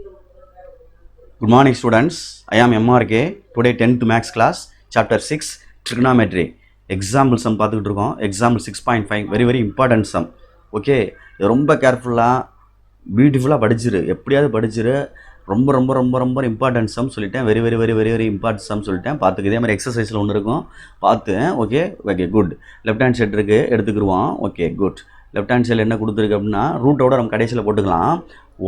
Good morning students, I am MRK. Today 10th maths class, chapter 6, trigonometry. Example sum பார்த்துக்கிட்டு இருக்கோம். Example 6.5, very important sum. Okay, ரொம்ப கேர்ஃபுல்லாக பியூட்டிஃபுல்லாக படிச்சிரு, எப்படியாவது படிச்சிரு. ரொம்ப இம்பார்ட்டன்ட் சம் சொல்லிட்டேன். வெரி இம்பார்ட்டன்ட் சம் சொல்லிட்டேன். பார்த்துக்கு இதே மாதிரி எக்ஸசைஸில் ஒன்று இருக்கும், பார்த்து. Okay good. Left hand side இருக்குது, எடுத்துக்கிடுவோம். Okay good. லெஃப்ட் ஹேண்ட் சைடில் என்ன கொடுத்துருக்கு அப்படின்னா, ரூட்டோட நம்ம கடைசியில் போட்டுக்கலாம்.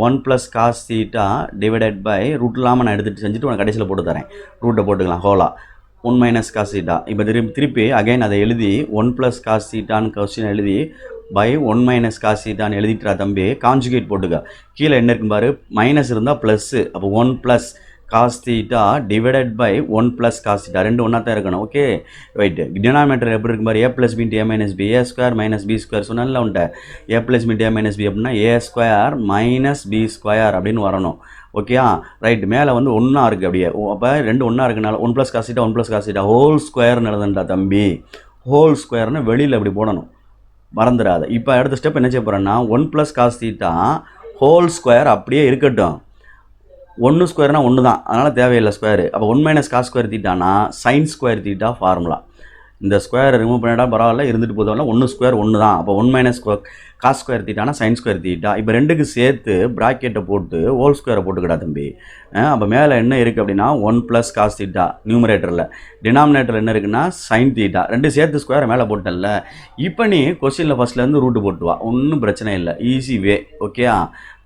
1 + cos θ டிவைடட் பை ரூட் இல்லாமல் நான் எடுத்துகிட்டு செஞ்சுட்டு உனக்கு கடைசியில் போட்டு தரேன். ரூட்டை போட்டுக்கலாம் ஹோலா. 1 - cos θ. இப்போ திருப்பி அகைன் அதை எழுதி 1 + cos θன்னு கொஸ்டின் எழுதி பை 1 - cos θன்னு எழுதிட்டுறா தம்பி. கான்ஜுகேட் போட்டுக்க. கீழே என்ன இருக்கும் பாரு, மைனஸ் இருந்தால் ப்ளஸ்ஸு. அப்போ 1 + cos θ டிவைடட் பை 1 + cos θ ரெண்டு ஒன்றா தான் இருக்கணும். Okay right. டினாமினேட்டர் எப்படி இருக்கும் பாரு, a + b × a - b, a² - b² சொன்னால உன்ட்ட a + b × a - b அப்படின்னா a² - b² அப்படின்னு வரணும். ஓகேயா ரைட். மேலே வந்து ஒன்றா இருக்குது அப்படியே. அப்போ ரெண்டு ஒன்றா இருக்குனால 1 + cos θ 1 + cos θ ஹோல் ஸ்கொயர்னு எழுதண்டா தம்பி. ஹோல் ஸ்கொயர்னு வெளியில் அப்படி போடணும், மறந்துடாத. இப்போ அடுத்த ஸ்டெப் என்ன செய்ய போகிறேன்னா, 1 + cos θ ஹோல் ஸ்கொயர் அப்படியே இருக்கட்டும். 1 ஸ்கொயர்னா 1 தான், அதனால் தேவையில்லை ஸ்கொயரு. அப்போ 1 - cos² θனா sin² θ ஃபார்முலா. இந்த ஸ்கொயர் ரிமூவ் பண்ணிட்டா பரவாயில்ல, இருந்துட்டு போதும். 1 ஸ்கொயர் 1 தான். அப்போ 1 - cos² θனா sin² θ. இப்போ ரெண்டுக்கு சேர்த்து ப்ராக்கெட்டை போட்டு ஹோல் ஸ்கொயரை போட்டுக்கிட்டா தம்பி. அப்போ மேலே என்ன இருக்குது அப்படின்னா 1 + cos θ நியூமரேட்டரில், டினாமினேட்டரில் என்ன இருக்குன்னா sin θ. ரெண்டு சேர்த்து ஸ்கொயரை மேலே போட்டல. இப்போ நீ கொஸ்டினில் ஃபஸ்ட்லேருந்து ரூட்டு போட்டுவா, ஒன்றும் பிரச்சனை இல்லை, ஈஸி வே. ஓகேயா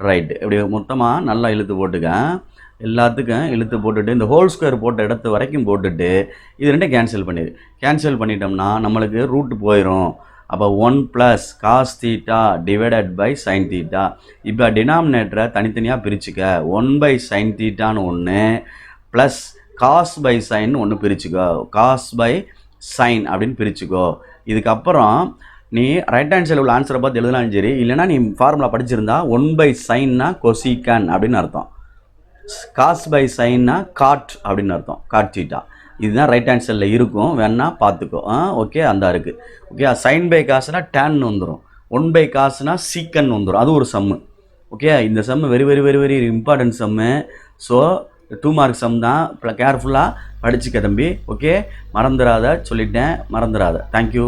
ரைட். இப்படி மொத்தமாக நல்லா இழுத்து போட்டுக்க. எல்லாத்துக்கும் இழுத்து போட்டுட்டு இந்த ஹோல் ஸ்கொயர் போட்ட இடத்து வரைக்கும் போட்டுட்டு இது ரெண்டும் கேன்சல் பண்ணிடு. கேன்சல் பண்ணிட்டோம்னா நம்மளுக்கு ரூட்டு போயிடும். அப்போ 1 + cos θ டிவைடட் பை sin θ. இப்போ டினாமினேட்டரை தனித்தனியாக பிரிச்சுக்க. 1/sin θன்னு ஒன்று ப்ளஸ் cos/sin ஒன்று பிரிச்சுக்கோ. cos/sin அப்படின்னு பிரிச்சுக்கோ. இதுக்கப்புறம் நீ ரைட் ஹேண்ட் சைடில் உள்ள ஆன்சரை பார்த்து எழுதலாம் சரி, இல்லைனா நீ ஃபார்முலா படிச்சிருந்தா 1/sinனா கொசிகன் அப்படின்னு அர்த்தம், cos/sinனா காட் அப்படின்னு அர்த்தம், காட் θ. இதுதான் ரைட் ஹேண்ட் சைடில் இருக்கும், வேணா பார்த்துக்கோ. ஓகே அந்த இருக்குது. ஓகே sin/cosனா tan வந்துடும், 1/cosனா சீக்கன் வந்துடும். அது ஒரு சம்மு. ஓகே இந்த sum very important sum. So 2 mark sum தான், கேர்ஃபுல்லாக படிச்சுக்க தம்பி. ஓகே மறந்துடாத, சொல்லிட்டேன், மறந்துடாத. தேங்க்யூ.